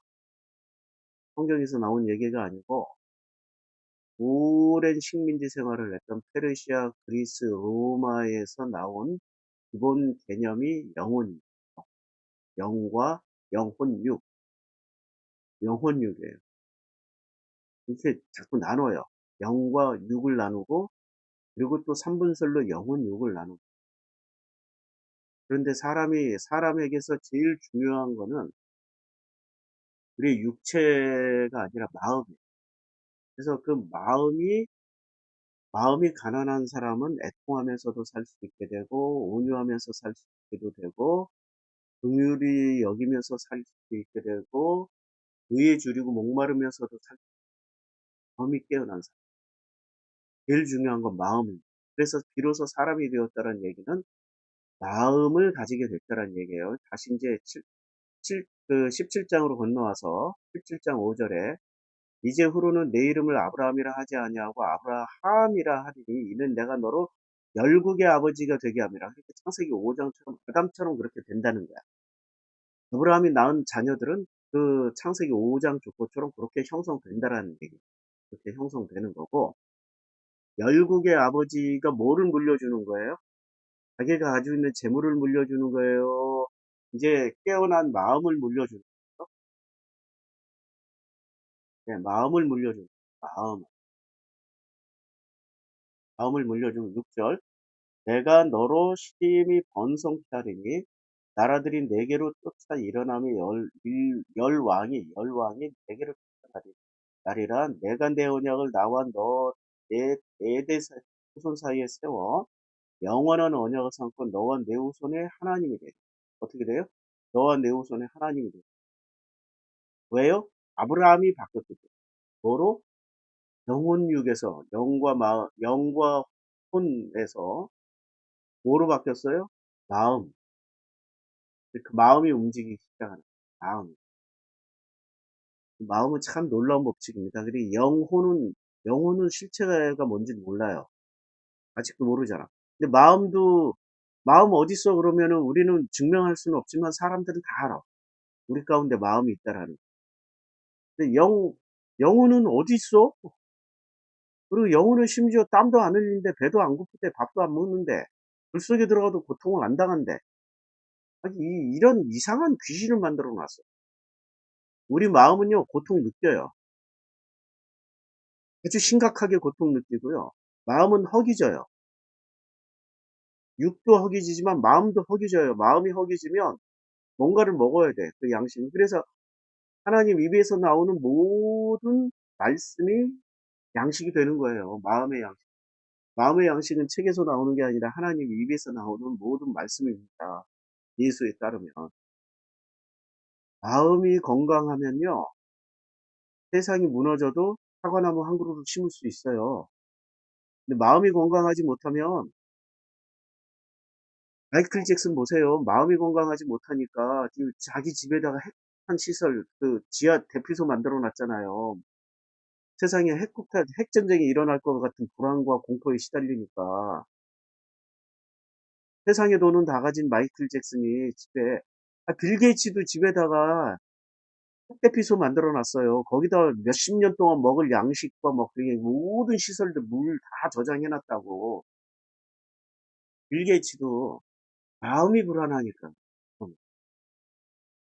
A: 성경에서 나온 얘기가 아니고 오랜 식민지 생활을 했던 페르시아, 그리스, 로마에서 나온 기본 개념이 영혼입니다. 영과 영혼육, 영혼육이에요. 이렇게 자꾸 나눠요. 영과 육을 나누고 그리고 또 3분설로 영혼육을 나누고. 그런데 사람에게서 제일 중요한 거는 우리 육체가 아니라 마음이에요. 그래서 그 마음이 가난한 사람은 애통하면서도 살 수 있게 되고, 온유하면서 살 수 있게도 되고, 긍휼히 여기면서 살 수 있게 되고, 의에 줄이고 목마르면서도 살 수 있게 되고, 마음이 깨어난 사람. 제일 중요한 건 마음입니다. 그래서 비로소 사람이 되었다는 얘기는 마음을 가지게 됐다는 얘기예요. 다시 이제 17장으로 건너와서 17장 5절에 이제 후로는 내 이름을 아브라함이라 하지 아니하고 아브라함이라 하리니 이는 내가 너로 열국의 아버지가 되게 함이라. 그러니까 창세기 5장처럼 아담처럼 그렇게 된다는 거야. 아브라함이 낳은 자녀들은 그 창세기 5장 조건처럼 그렇게 형성된다라는 얘기. 그렇게 형성되는 거고 열국의 아버지가 뭐를 물려주는 거예요? 자기가 가지고 있는 재물을 물려주는 거예요. 이제 깨어난 마음을 물려주는 거예요. 네, 마음을 물려주는 거예요. 마음을 물려주는 6절. 내가 너로 심히 번성케 하리니 나라들이 네게로 쫓아 일어나며 열 왕이 네게로 쫓아가리 나리라. 내가 내 언약을 나와 내 네 후손 사이에 세워 영원한 언약을 삼고 너와 내 후손의 하나님이 되리. 어떻게 돼요? 너와 내 후손의 하나님이 되리. 왜요? 아브라함이 바뀌었기 때문에. 뭐로? 영혼육에서 영과 혼에서 뭐로 바뀌었어요? 마음. 그 마음이 움직이기 시작하는 거예요. 마음. 마음은 참 놀라운 법칙입니다. 그리고 영혼은 실체가 뭔지 몰라요. 아직도 모르잖아. 근데 마음 어디 있어 그러면은 우리는 증명할 수는 없지만 사람들은 다 알아. 우리 가운데 마음이 있다라는 거. 근데 영혼은 어디 있어? 그리고 영혼은 심지어 땀도 안 흘리는데 배도 안 고플 때 밥도 안 먹는데 불 속에 들어가도 고통을 안 당한대. 아니, 이런 이상한 귀신을 만들어 놨어. 우리 마음은요, 고통 느껴요. 아주 심각하게 고통 느끼고요. 마음은 허기져요. 육도 허기지지만 마음도 허기져요. 마음이 허기지면 뭔가를 먹어야 돼. 그 양심. 그래서 하나님 입에서 나오는 모든 말씀이 양식이 되는 거예요. 마음의 양식. 마음의 양식은 책에서 나오는 게 아니라 하나님 입에서 나오는 모든 말씀입니다. 예수에 따르면. 마음이 건강하면요. 세상이 무너져도 사과나무 한 그루를 심을 수 있어요. 근데 마음이 건강하지 못하면 마이클 잭슨 보세요. 마음이 건강하지 못하니까 지금 자기 집에다가 핵한 시설 그 지하 대피소 만들어 놨잖아요. 세상에 핵전쟁이 일어날 것 같은 불안과 공포에 시달리니까 세상의 돈은 다 가진 마이클 잭슨이 집에, 빌 게이츠도 집에다가 택배피소 만들어 놨어요. 거기다 몇십 년 동안 먹을 양식과 뭐 그게 모든 시설들 물 다 저장해 놨다고. 빌 게이츠도 마음이 불안하니까. 어,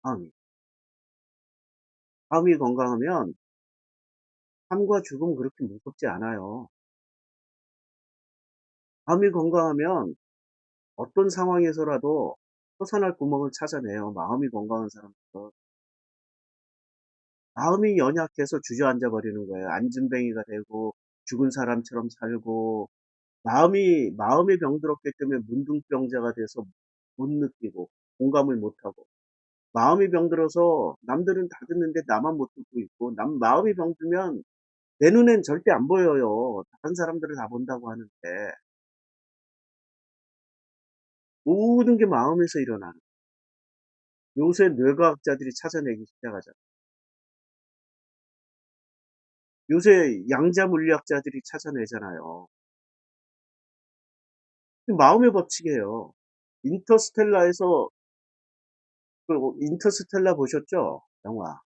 A: 마음이. 마음이 건강하면 삶과 죽음 그렇게 무섭지 않아요. 마음이 건강하면 어떤 상황에서라도 벗어날 구멍을 찾아내요. 마음이 건강한 사람들은. 마음이 연약해서 주저앉아 버리는 거예요. 안진뱅이가 되고 죽은 사람처럼 살고, 마음이 병들었기 때문에 문둥병자가 돼서 못 느끼고 공감을 못하고, 마음이 병들어서 남들은 다 듣는데 나만 못 듣고 있고, 마음이 병들면 내 눈엔 절대 안 보여요. 다른 사람들은 다 본다고 하는데 모든 게 마음에서 일어나는. 요새 뇌과학자들이 찾아내기 시작하잖아요. 요새 양자 물리학자들이 찾아내잖아요. 마음의 법칙이에요. 인터스텔라에서, 인터스텔라 보셨죠? 영화.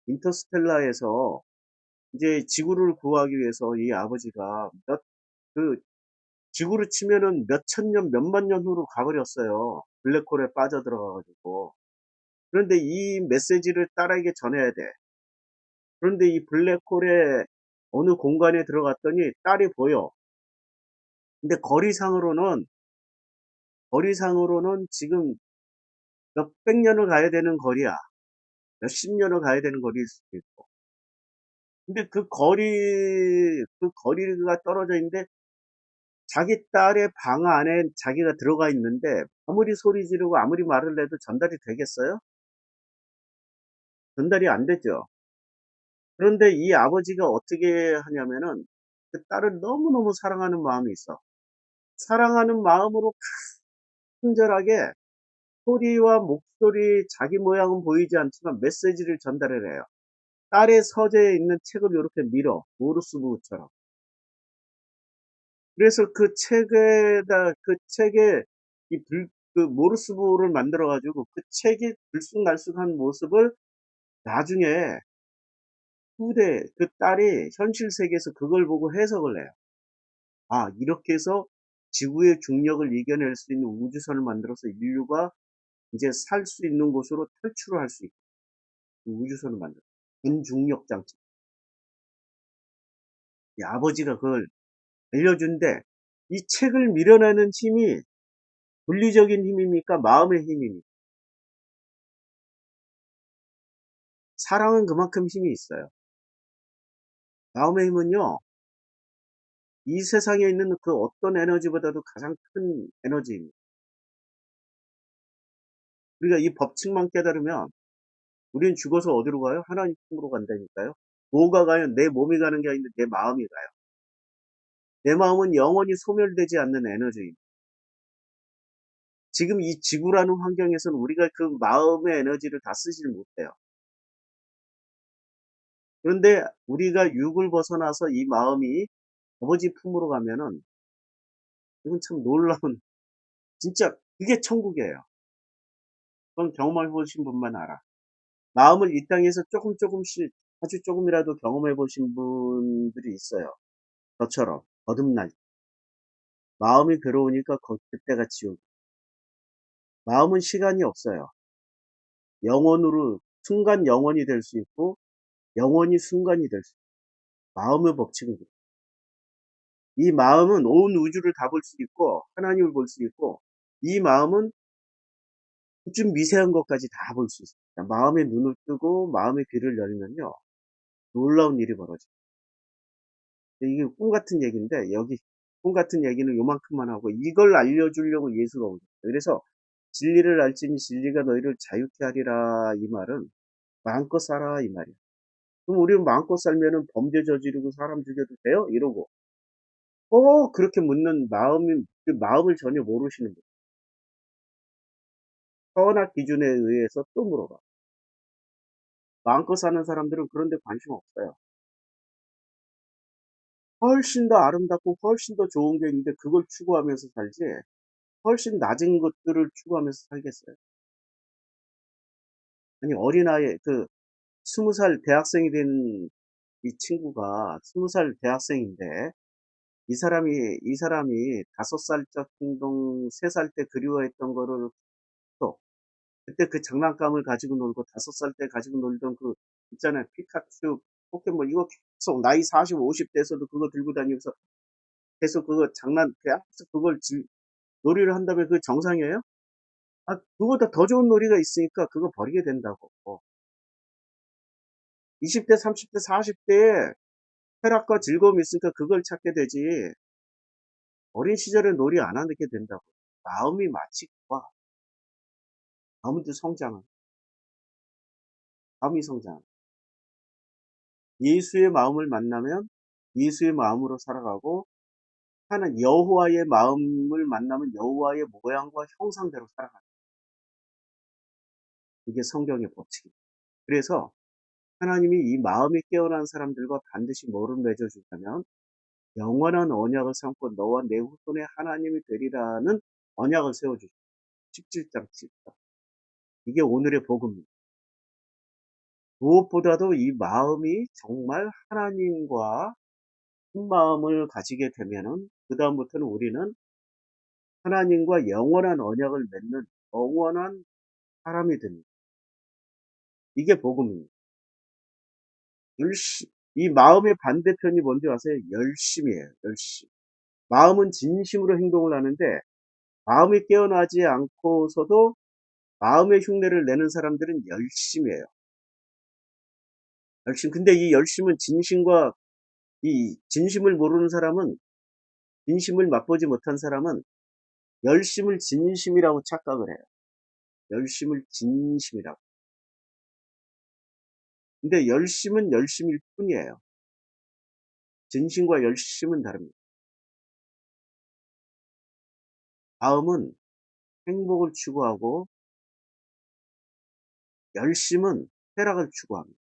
A: 인터스텔라에서 이제 지구를 구하기 위해서 이 아버지가 그, 지구로 치면은 몇천 년, 몇만 년 후로 가버렸어요. 블랙홀에 빠져들어가가지고. 그런데 이 메시지를 딸에게 전해야 돼. 그런데 이 블랙홀에 어느 공간에 들어갔더니 딸이 보여. 근데 거리상으로는 지금 몇백 년을 가야 되는 거리야. 몇십 년을 가야 되는 거리일 수도 있고. 근데 그 거리가 떨어져 있는데 자기 딸의 방 안에 자기가 들어가 있는데 아무리 소리 지르고 아무리 말을 해도 전달이 되겠어요? 전달이 안 되죠. 그런데 이 아버지가 어떻게 하냐면은 그 딸을 너무너무 사랑하는 마음이 있어. 사랑하는 마음으로 친절하게 소리와 목소리, 자기 모양은 보이지 않지만 메시지를 전달을 해요. 딸의 서재에 있는 책을 이렇게 밀어. 모르스부처럼. 그래서 그 책에 이 그 모르스부를 만들어 가지고 그 책이 들쑥날쑥한 모습을 나중에 후대 그 딸이 현실 세계에서 그걸 보고 해석을 해요. 아, 이렇게 해서 지구의 중력을 이겨낼 수 있는 우주선을 만들어서 인류가 이제 살 수 있는 곳으로 탈출을 할 수 있고, 그 우주선을 만들어. 근중력 장치. 이 아버지가 그걸 알려준데, 이 책을 밀어내는 힘이 물리적인 힘입니까? 마음의 힘입니까? 사랑은 그만큼 힘이 있어요. 마음의 힘은요, 이 세상에 있는 그 어떤 에너지보다도 가장 큰 에너지입니다. 우리가 이 법칙만 깨달으면 우리는 죽어서 어디로 가요? 하나님 품으로 간다니까요. 뭐가 가요? 내 몸이 가는 게 아닌데 내 마음이 가요. 내 마음은 영원히 소멸되지 않는 에너지입니다. 지금 이 지구라는 환경에서는 우리가 그 마음의 에너지를 다 쓰지를 못해요. 그런데 우리가 육을 벗어나서 이 마음이 아버지 품으로 가면은 이건 참 놀라운, 진짜 그게 천국이에요. 그건 경험해 보신 분만 알아. 마음을 이 땅에서 조금씩 아주 조금이라도 경험해 보신 분들이 있어요. 저처럼 거듭날 때. 마음이 괴로우니까 그때가 지옥. 마음은 시간이 없어요. 영원으로 순간 영원이 될 수 있고 영원이 순간이 될 수 있어요. 마음의 법칙은 그래요. 이 마음은 온 우주를 다 볼 수 있고 하나님을 볼 수 있고, 이 마음은 아주 미세한 것까지 다 볼 수 있어요. 마음의 눈을 뜨고 마음의 귀를 열면요, 놀라운 일이 벌어져요. 이게 꿈 같은 얘기인데, 여기 꿈 같은 얘기는 요만큼만 하고 이걸 알려주려고 예수가 오셨어요. 그래서 진리를 알지니 진리가 너희를 자유케 하리라, 이 말은 마음껏 살아 이 말이야. 그럼 우리는 마음껏 살면은 범죄 저지르고 사람 죽여도 돼요? 이러고 그렇게 묻는 그 마음을 전혀 모르시는 분. 선악 기준에 의해서 또 물어봐. 마음껏 사는 사람들은 그런 데 관심 없어요. 훨씬 더 아름답고 훨씬 더 좋은 게 있는데 그걸 추구하면서 살지 훨씬 낮은 것들을 추구하면서 살겠어요? 아니 어린아이 20살 대학생이 된 이 친구가 20살 대학생인데 이 사람이 5살적 행동 3살 때 그리워했던 거를 또 그때 그 장난감을 가지고 놀고 5살 때 가지고 놀던 그 있잖아요. 피카츄, 포켓몬 이거 계속 나이 40, 50 돼서도 그거 들고 다니면서 계속 그거 계속 그걸 놀이를 한다면 그게 정상이에요? 아, 그거보다 더 좋은 놀이가 있으니까 그거 버리게 된다고. 20대, 30대, 40대에 쾌락과 즐거움이 있으니까 그걸 찾게 되지. 어린 시절에 놀이 안 하게 된다고. 마음이 마치 와, 마음도 성장, 마음이 성장. 예수의 마음을 만나면 예수의 마음으로 살아가고 하는 여호와의 마음을 만나면 여호와의 모양과 형상대로 살아가는 이게 성경의 법칙입니다. 그래서 하나님이 이 마음이 깨어난 사람들과 반드시 뭐를 맺어주냐면 영원한 언약을 삼고 너와 내 후손의 하나님이 되리라는 언약을 세워주십니다. 17장 7절. 이게 오늘의 복음입니다. 무엇보다도 이 마음이 정말 하나님과 한 마음을 가지게 되면은 그다음부터는 우리는 하나님과 영원한 언약을 맺는 영원한 사람이 됩니다. 이게 복음입니다. 이 마음의 반대편이 뭔지 아세요? 열심이에요. 열심. 마음은 진심으로 행동을 하는데 마음이 깨어나지 않고서도 마음의 흉내를 내는 사람들은 열심이에요. 열심. 근데 이 열심은 이 진심을 모르는 사람은 진심을 맛보지 못한 사람은 열심을 진심이라고 착각을 해요. 열심을 진심이라고. 근데 열심은 열심일 뿐이에요. 진심과 열심은 다릅니다. 마음은 행복을 추구하고 열심은 쾌락을 추구합니다.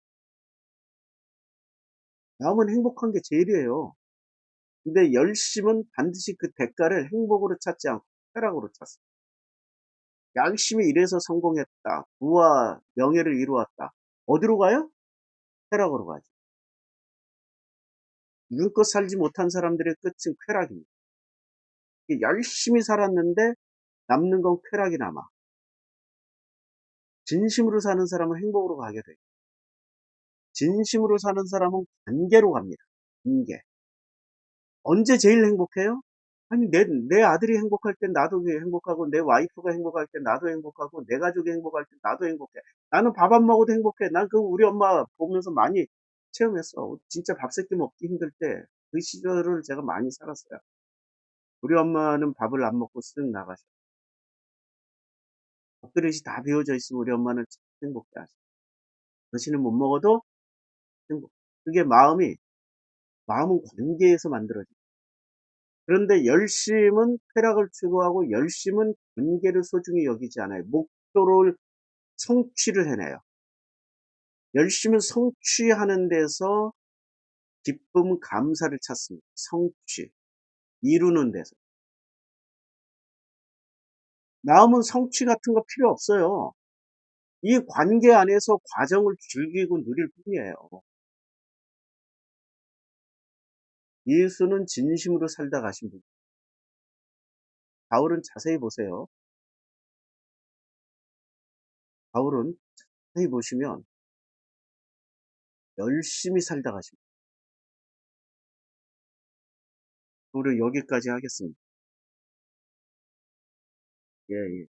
A: 마음은 행복한 게 제일이에요. 근데 열심은 반드시 그 대가를 행복으로 찾지 않고 쾌락으로 찾습니다. 열심히 일해서 성공했다. 부와 명예를 이루었다. 어디로 가요? 쾌락으로 가죠. 눈껏 살지 못한 사람들의 끝은 쾌락입니다. 열심히 살았는데 남는 건 쾌락이 남아. 진심으로 사는 사람은 행복으로 가게 돼요. 진심으로 사는 사람은 관계로 갑니다. 관계. 언제 제일 행복해요? 아니, 내 아들이 행복할 땐 나도 행복하고, 내 와이프가 행복할 땐 나도 행복하고, 내 가족이 행복할 땐 나도 행복해. 나는 밥 안 먹어도 행복해. 난 우리 엄마 보면서 많이 체험했어. 진짜 밥 세끼 먹기 힘들 때, 그 시절을 제가 많이 살았어요. 우리 엄마는 밥을 안 먹고 쓱 나가셔. 밥그릇이 다 비워져 있으면 우리 엄마는 참 행복해 하셔. 당신은 못 먹어도 행복. 그게 마음은 관계에서 만들어져. 그런데 열심은 쾌락을 추구하고 열심은 관계를 소중히 여기지 않아요. 목표를 성취를 해내요. 열심은 성취하는 데서 기쁨, 감사를 찾습니다. 성취, 이루는 데서. 마음은 성취 같은 거 필요 없어요. 이 관계 안에서 과정을 즐기고 누릴 뿐이에요. 예수는 진심으로 살다 가신 분. 바울은 자세히 보세요. 바울은 자세히 보시면 열심히 살다 가신 분. 우리 여기까지 하겠습니다. 예, 예.